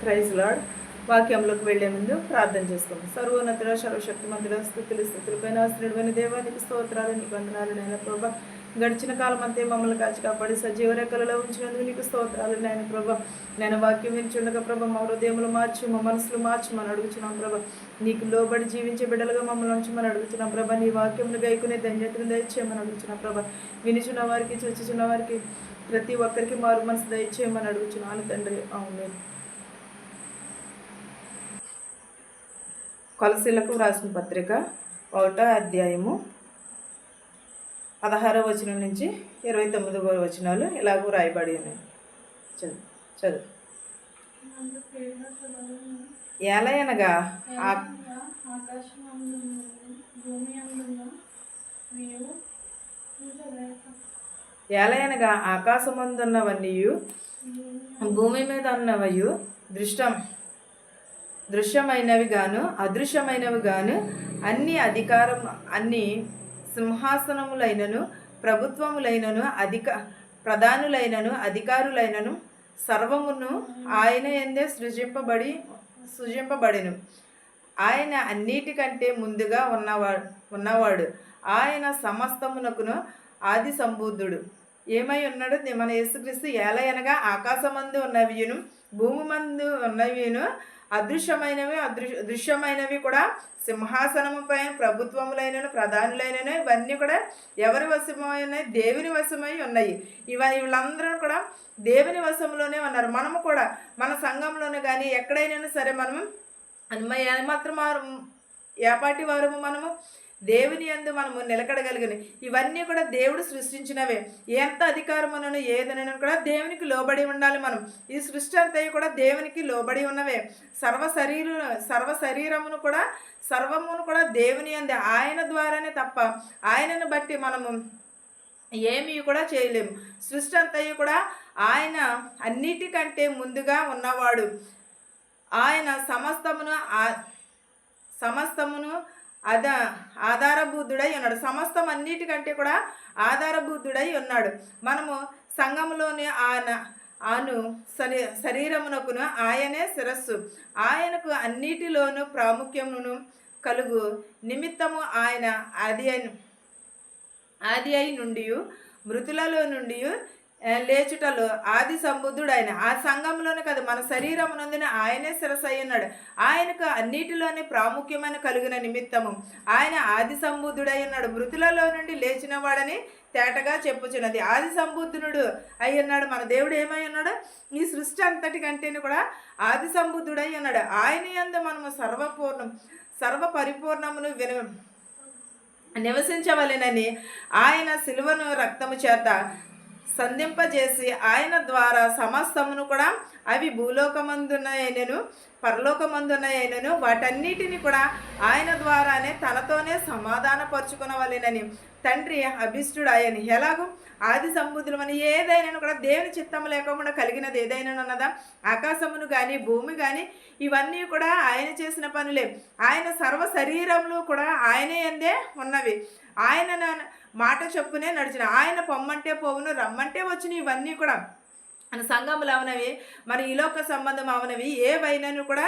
Praise lord. వాక్యంలోకి వెళ్లే ముందు ప్రార్థన చేసుకుందాం. సర్వోన్నతుడ సర్వశక్తిమంతుడ స్థుతులు పైన ఆశ్రయుడైన దేవానికి స్తోత్రాలు, నీకు వందనాలు నాయన ప్రభా. గడిచిన కాలం అంతే మమ్మల్ని కాచి కాపాడి సజీవ రెక్కలలో ఉంచినందుకు నీకు స్తోత్రాలు నాయన ప్రభా. నేను వాక్యం వినిచుండగా ప్రభా మా హృదయములు మార్చి మా మనసులు మార్చమని అడుగుతున్నాం ప్రభా. నీకు లోబడి జీవించే బిడ్డలుగా మమ్మల్ని ఉంచమని అడుగుతున్నాం ప్రభా. నీ వాక్యంను గైకునే ధన్యతను దయచేయమని అడుగుతున్నాం ప్రభా. వినిచున్న వారికి చూచుచున్న వారికి ప్రతి ఒక్కరికి మారు మనసు దయచేయమని అడుగుతున్నాను తండ్రి. ఆమేన్. కొలసీలకు వ్రాసిన పత్రిక 1వ అధ్యాయము 16వ వచనం నుంచి 29వ వచనాలు ఇలాగూ రాయబడి ఉన్నాయి. చదువు. ఎలయనగా ఆకాశమందున్నవన్నీయు భూమి మీద ఉన్నవయు దృశ్యమైనవి గాను అదృశ్యమైనవి గాను అన్ని అన్ని సింహాసనములైనను ప్రభుత్వములైనను ప్రధానులైనను అధికారులైనను సర్వమును ఆయన యందే సృజింపబడెను. ఆయన అన్నిటికంటే ముందుగా ఉన్నవాడు. ఆయన సమస్తమునకును ఆది సంబూధుడు. ఏమై ఉన్నాడు? మన యేసుక్రీస్తు ఏలయనగా ఆకాశమందు ఉన్నవియును భూమి మందు ఉన్నవియును అదృశ్యమైనవి దృశ్యమైనవి కూడా సింహాసనముపై ప్రభుత్వములైనను ప్రధానులైనను ఇవన్నీ కూడా ఎవరి వశమైనాయి? దేవుని వశమై ఉన్నాయి. వీళ్ళందరూ కూడా దేవుని వశంలోనే ఉన్నారు. మనము కూడా మన సంఘంలోనే కానీ ఎక్కడైనా సరే మనము ఏమాత్రం ఏపాటి వారము మనము దేవుని యందు మనము నిలకడగలిగిన ఇవన్నీ కూడా దేవుడు సృష్టించినవే. ఎంత అధికారమునను ఏదనను కూడా దేవునికి లోబడి ఉండాలి. మనం ఈ సృష్టి అంతా కూడా దేవునికి లోబడి ఉన్నవే. సర్వశరీరమును కూడా సర్వమును కూడా దేవుని యందే. ఆయన ద్వారానే తప్ప ఆయనను బట్టి మనము ఏమీ కూడా చేయలేము. సృష్టి అంతా కూడా ఆయన అన్నిటికంటే ముందుగా ఉన్నవాడు. ఆయన సమస్తమును ఆధారభూతుడై ఉన్నాడు. సమస్తం అన్నిటికంటే కూడా ఆధారభూతుడై ఉన్నాడు. మనము సంఘములోని శరీరమునకును ఆయనే శిరస్సు. ఆయనకు అన్నిటిలోనూ ప్రాముఖ్యమును కలుగు నిమిత్తము ఆయన ఆది అయి నుండి మృతులలో నుండి లేచుటలో ఆది సంబుద్ధుడైన ఆ సంఘంలోనే కదా మన శరీరమునందున ఆయనే శిరస్సు అయి ఉన్నాడు. ఆయనకు అన్నిటిలోనే ప్రాముఖ్యమైన కలిగిన నిమిత్తము ఆయన ఆది సంబుద్ధుడై ఉన్నాడు. మృతులలో నుండి లేచిన వాడని తేటగా చెప్పుచున్నది. ఆది సంబుద్ధునుడు అయి ఉన్నాడు. మన దేవుడు ఏమై ఉన్నాడు? ఈ సృష్టి అంతటి కంటేను కూడా ఆది సంబుద్ధుడై ఉన్నాడు. ఆయన యందు మనము సర్వ పరిపూర్ణమును నివసించవలెనని ఆయన సిలువను రక్తము చేత సంధింపజేసి ఆయన ద్వారా సమస్తమును కూడా అవి భూలోకమందున్నయైనను పరలోకమందున్నయైనను వాటన్నిటిని కూడా ఆయన ద్వారానే తనతోనే సమాధానపరుచుకునవలెనని తండ్రి అభిష్టుడాయని. ఎలాగూ ఆది సంబుద్ధులు మన ఏదైనా కూడా దేవుని చిత్తము లేకుండా కలిగినది ఏదైనా ఉన్నదా? ఆకాశమును కానీ భూమి కానీ ఇవన్నీ కూడా ఆయన చేసిన పనులే. ఆయన సర్వ శరీరములు కూడా ఆయనే యందే ఉన్నవి. ఆయన మాట చొప్పునే నడిచిన. ఆయన పొమ్మంటే పోవును రమ్మంటే వచ్చిన ఇవన్నీ కూడా మన సంఘములు అవనవి, మన ఈలోక సంబంధం అవనవి ఏవైనాను కూడా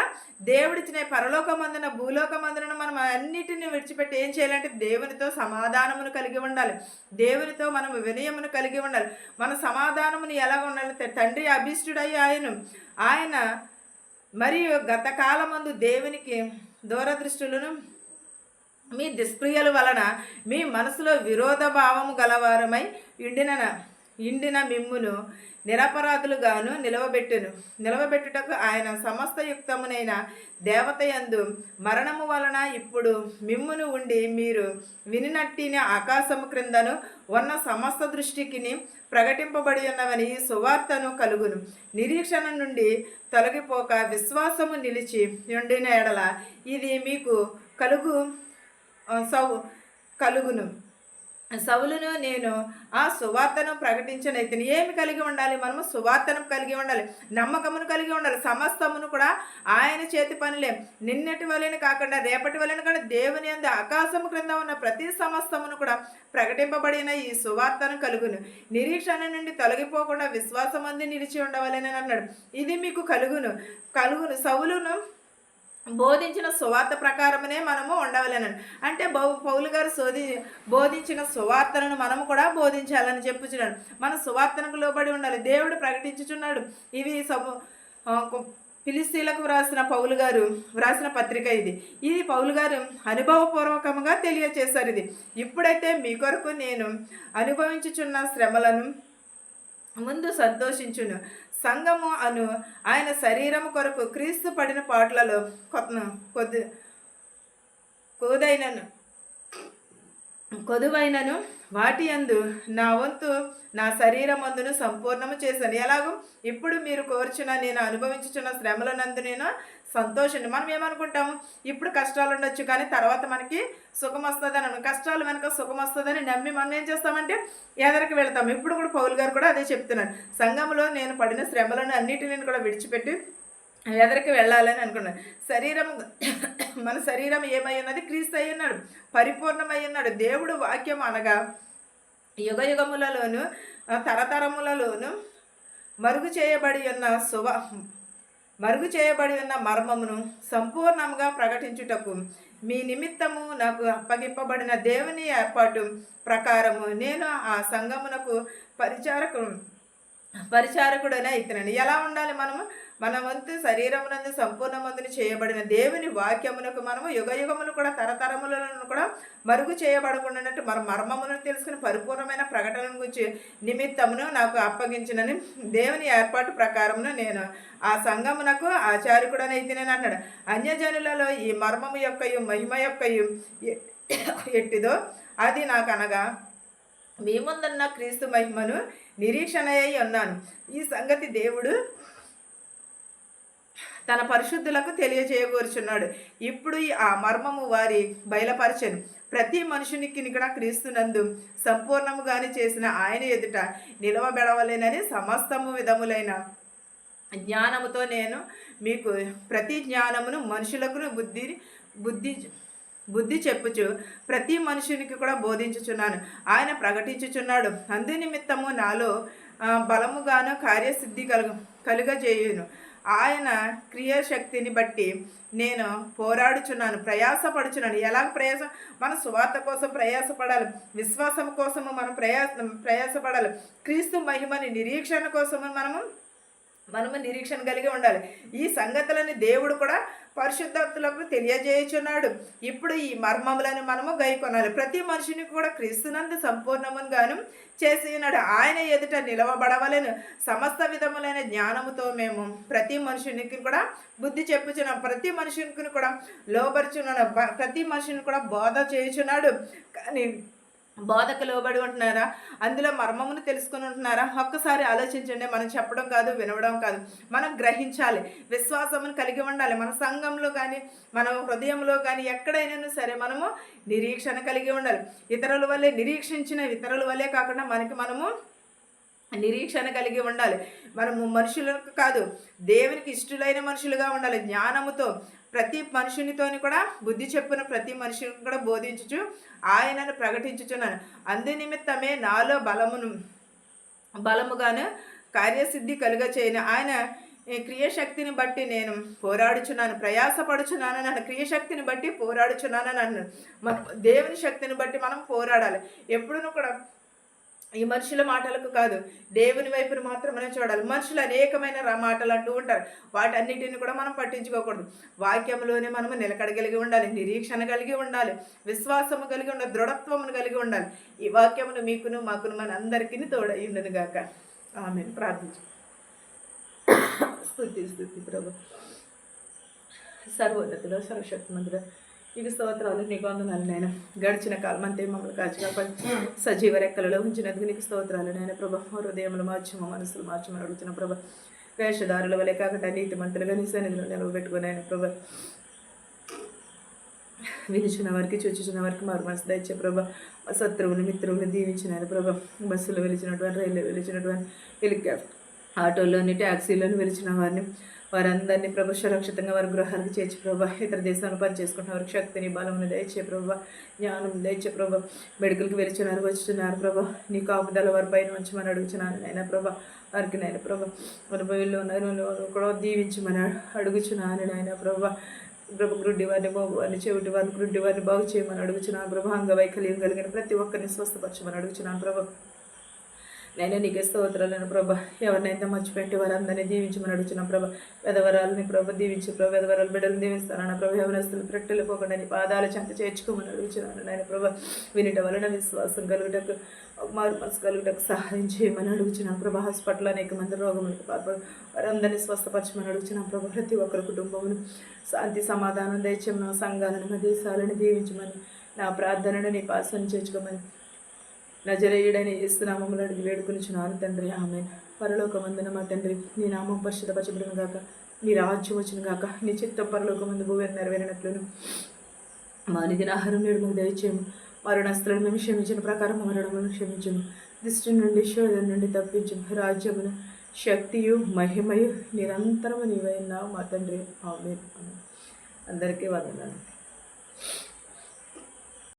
దేవుడిచ్చిన పరలోకమందున భూలోకమందున మనం అన్నిటిని విడిచిపెట్టి ఏం చేయాలంటే దేవునితో సమాధానమును కలిగి ఉండాలి. దేవునితో మనం వినయమును కలిగి ఉండాలి. మన సమాధానమును ఎలా ఉండాలంటే తండ్రి అభిష్టుడై ఆయన మరియు గత కాలమందు దేవునికి దూరదృష్టులను మీ దుష్క్రియల వలన మీ మనసులో విరోధ భావము గలవారమై ఇండిన మిమ్మును నిరపరాధులుగాను నిలవబెట్టుటకు ఆయన సమస్త యుక్తమునైన దేవతయందు మరణము వలన ఇప్పుడు మిమ్మును ఉండి మీరు వినినట్టిన ఆకాశము క్రిందను ఉన్న సమస్త దృష్టికి ప్రకటింపబడి ఉన్నవని సువార్తను కలుగును. నిరీక్షణ నుండి తొలగిపోక విశ్వాసము నిలిచి ఉండిన ఎడల ఇది మీకు కలుగును. సౌలును నేను ఆ సువార్తను ప్రకటించనైతిని. ఏమి కలిగి ఉండాలి? మనము సువార్తను కలిగి ఉండాలి, నమ్మకమును కలిగి ఉండాలి. సమస్తమును కూడా ఆయన చేతి పనులే. నిన్నటి వలెను కాకుండా రేపటి వలెను కూడా దేవుని యందు ఆకాశము క్రింద ఉన్న ప్రతి సమస్తమును కూడా ప్రకటింపబడిన ఈ సువార్తను కలుగును. నిరీక్షణ నుండి తొలగిపోకుండా విశ్వాసమంది నిలిచి ఉండవలెనని అన్నాడు. ఇది మీకు కలుగును. సౌలును బోధించిన సువార్త ప్రకారమనే మనము ఉండవలేనండి. అంటే పౌలు గారు బోధించిన సువార్తలను మనము కూడా బోధించాలని చెప్పుచున్నాడు. మన సువార్తనకు లోబడి ఉండాలి. దేవుడు ప్రకటించుచున్నాడు. ఇవి ఫిలిస్తీన్లకు పౌలు గారు వ్రాసిన పత్రిక ఇది పౌలు గారు అనుభవపూర్వకంగా తెలియచేశారు. ఇప్పుడైతే మీ కొరకు నేను అనుభవించుచున్న శ్రమలను ముందు సంతోషించును. సంఘము అను ఆయన శరీరము కొరకు క్రీస్తు పడిన పాటలలో కొదువైనను వాటి యందు నా వంతు నా శరీరమందును సంపూర్ణము చేశాను. ఎలాగో ఇప్పుడు మీరు కోర్చున్న నేను అనుభవించుచున్న శ్రమలనందు నేను సంతోషండి. మనం ఏమనుకుంటాము, ఇప్పుడు కష్టాలు ఉండొచ్చు కానీ తర్వాత మనకి సుఖం వస్తుందని, కష్టాలు వెనక సుఖం వస్తుందని నమ్మి మనం ఏం చేస్తామంటే ఎదరికి వెళ్తాము. ఇప్పుడు కూడా పౌలు గారు కూడా అదే చెప్తున్నాను. సంఘంలో నేను పడిన శ్రమలను అన్నిటిని కూడా విడిచిపెట్టి ఎదరికి వెళ్ళాలని అనుకున్నాను. మన శరీరం ఏమై ఉన్నది? క్రీస్తు అయి ఉన్నాడు, పరిపూర్ణమై ఉన్నాడు. దేవుడు వాక్యం అనగా యుగ యుగములలోను తరతరములలోను మరుగు చేయబడి ఉన్న మర్మమును సంపూర్ణంగా ప్రకటించుటకు మీ నిమిత్తము నాకు అప్పగింపబడిన దేవుని ఏర్పాటు ప్రకారము నేను ఆ సంఘమునకు పరిచారకుడనే ఇతనండి. ఎలా ఉండాలి? మన వంతు శరీరమునందు సంపూర్ణ మందుని చేయబడిన దేవుని వాక్యమునకు మనము యుగ యుగములు కూడా తరతరములను కూడా మరుగు చేయబడకుండానట్టు మన మర్మములను తెలుసుకుని పరిపూర్ణమైన ప్రకటన గురించి నిమిత్తమును నాకు అప్పగించినని దేవుని ఏర్పాటు ప్రకారమును నేను ఆ సంఘమునకు ఆచార్యుడనైతేనని అన్నాడు. అన్యజనులలో ఈ మర్మము యొక్కయు మహిమ యొక్కయు ఎట్టిదో అది నాకు అనగా మీ ముందున్న క్రీస్తు మహిమను నిరీక్షణ అయి ఉన్నాను. ఈ సంగతి దేవుడు తన పరిశుద్ధులకు తెలియజేయగోరుచున్నాడు. ఇప్పుడు ఆ మర్మము వారి బయలుపరచను. ప్రతి మనుషునికి కూడా క్రీస్తునందు సంపూర్ణముగాని చేసిన ఆయన ఎదుట నిలవబెడవలేనని సమస్తము విధములైన జ్ఞానముతో నేను మీకు ప్రతి జ్ఞానమును మనుషులకు బుద్ధి చెప్పుచు ప్రతి మనుషునికి కూడా బోధించుచున్నాను. ఆయన ప్రకటించుచున్నాడు. అందు నిమిత్తము నాలో బలముగాను కార్యసిద్ధి కలుగజేయును. ఆయన క్రియాశక్తిని బట్టి నేను పోరాడుచున్నాను, ప్రయాసపడుచున్నాను. ఎలా మన సువార్త కోసం ప్రయాసపడాలి, విశ్వాసం కోసము మనం ప్రయాసపడాలి, క్రీస్తు మహిమని నిరీక్షణ కోసము మనము నిరీక్షణ కలిగి ఉండాలి. ఈ సంగతులని దేవుడు కూడా పరిశుద్ధాత్మలకు తెలియజేయుచున్నాడు. ఇప్పుడు ఈ మర్మములను మనము గైకొనాలి. ప్రతి మనిషిని కూడా క్రీస్తునందు సంపూర్ణముగాను చేసి ఉన్నాడు. ఆయన ఎదుట నిలవబడవలను సమస్త విధములైన జ్ఞానముతో మేము ప్రతి మనుషునికి కూడా బుద్ధి చెప్పుచున్నాం, ప్రతి మనుషునికి కూడా లోబరుచున్నాడు, ప్రతి మనిషిని కూడా బోధ చేయుచున్నాడు. కానీ బోధకు లోబడి ఉంటున్నారా? అందులో మర్మమును తెలుసుకుని ఉంటున్నారా? ఒక్కసారి ఆలోచించండి. మనం చెప్పడం కాదు, వినవడం కాదు, మనం గ్రహించాలి, విశ్వాసమును కలిగి ఉండాలి. మన సంఘంలో కానీ మన హృదయంలో కానీ ఎక్కడైనా సరే మనము నిరీక్షణ కలిగి ఉండాలి. ఇతరుల వల్లే ఇతరుల వల్లే కాకుండా మనము నిరీక్షణ కలిగి ఉండాలి. మనము మనుషులకు కాదు, దేవునికి ఇష్టలైన మనుషులుగా ఉండాలి. జ్ఞానముతో ప్రతి మనుషునితోని కూడా బుద్ధి చెప్పున ప్రతి మనిషిని కూడా బోధించుచు ఆయనను ప్రకటించుచున్నాను. అందు నిమిత్తమే నాలో బలముగాను కార్యసిద్ధి కలుగచేయను. ఆయన క్రియాశక్తిని బట్టి నేను పోరాడుచున్నాను, ప్రయాసపడుచున్నాను. నన్ను క్రియాశక్తిని బట్టి పోరాడుచున్నానని అన్నాను. దేవుని శక్తిని బట్టి మనం పోరాడాలి. ఎప్పుడూ కూడా ఈ మనుషుల మాటలకు కాదు, దేవుని వైపును మాత్రమే చూడాలి. మనుషులు అనేకమైన మాటలు అంటూ ఉంటారు, వాటన్నిటిని కూడా మనం పట్టించుకోకూడదు. వాక్యంలోనే మనము నిలకడగలిగి ఉండాలి, నిరీక్షణ కలిగి ఉండాలి, విశ్వాసము కలిగి ఉండాలి, దృఢత్వమును కలిగి ఉండాలి. ఈ వాక్యమును మీకును మాకును మన అందరికీ తోడయ్యుండును గాక. ఆమేన్. ప్రార్థించు. స్తుతి ప్రభు, సర్వోన్నతుడు సర్వశక్తిమంతుడు, ఇవి స్తోత్రాలు నీకు వందనాలు నాయన. గడిచిన కాలం అంతే మమ్మల్ని కాచి సజీవ రెక్కలలో ఉంచినందుకు నీకు స్తోత్రాలు నాయన. ప్రభా, హృదయములు మార్చము, మనసులు మార్చమని అడుగుతున్న ప్రభా. వేషధారుల వలె కాకుండా నీతిమంతులుగా నీ సన్నిధిలో నిలవబెట్టుకుని ఆయన ప్రభా. వినిచిన వారికి చూచుచున్న వారికి మారు మనసు దయచే ప్రభా. శత్రువులు మిత్రువులు దీవించినారు ప్రభా. బస్సులో వెలిచినటువంటి, రైల్లో వెలిచినటువంటి, ఆటోలోని, ట్యాక్సీలోని వెలిచిన వారందరినీ ప్రభు సురక్షితంగా వారి గృహాలకు చేర్చి ప్రభా. ఇతర దేశాలను పనిచేసుకుంటున్న వారికి శక్తిని బలమును దయచే ప్రభా. జ్ఞానం దయచే ప్రభా. మెడికల్కి వెలిచినారు వచ్చుతున్నారు ప్రభా. నీ కాపుదల వారి పైన ఉంచమని అడుగుచున్నాను నాయన ప్రభా. వారికి నాయన ప్రభా వారి బయలు కూడా దీవించమని అడుగుచున్నాను నాయన ప్రభా. ప్రభు గ్రుడ్డి వారిని, మోగు వారిని, చెవిటి వారిని, గ్రుడ్డి వారిని బాగు చేయమని అడుగుచున్నాను ప్రభా. అంగవైకల్యం కలిగిన ప్రతి ఒక్కరిని స్వస్థపరచమని అడుగుచున్నాను ప్రభా. నేను నీకే స్తోత్రాలను ప్రభా. ఎవరినైతే మర్చిపెట్టి వారందరినీ దీవించమని అడుగుతున్నాను ప్రభా. పెదవరాలని ప్రభా దీవించి ప్రభా. పెదవరాలు బిడ్డలు దీవిస్తానన్న ప్రభా. యవనస్తులు పెట్టెళ్ళిపోకుండా నీ పాదాల చెంత చేర్చుకోమని అడుగుతున్నాను నాయన ప్రభా. వినిట వలన విశ్వాసం కలుగుటకు, మారు మనసు కలుగుటకు సహాయం చేయమని అడుగుతున్నాను ప్రభా. హాస్పిటల్ అనేక మంది రోగములకు వారందరినీ స్వస్థపరచమని అడుగుతున్నాను ప్రభా. ప్రతి ఒక్కరి కుటుంబమును శాంతి సమాధానం దయచేయమని, సంఘాలను, మా దేశాలను దీవించమని, నా ప్రార్థనను నీ పాసన చేర్చుకోమని నజరేయుడని యేసునామములో అడిగి వేడుకొనుచున్నాను తండ్రి, ఆమేన్. పరలోకమందున మా తండ్రి, నీ నామం పరిశుద్ధపరచబడును గాక, నీ రాజ్యం వచ్చును గాక, నీ చిత్తం పరలోకమందు భూమి నెరవేరినట్లును మా నిధిన ఆహారం నేడు మాకు దయచేయము. మరణస్తులను మేము క్షమించిన ప్రకారం మరణములను క్షమించము. దృష్టి నుండి, శోధన నుండి తప్పించము. రాజ్యమును, శక్తియు, మహిమయు నిరంతరము నీవైనావు మా తండ్రి, ఆమేన్. అందరికీ వందనాలు.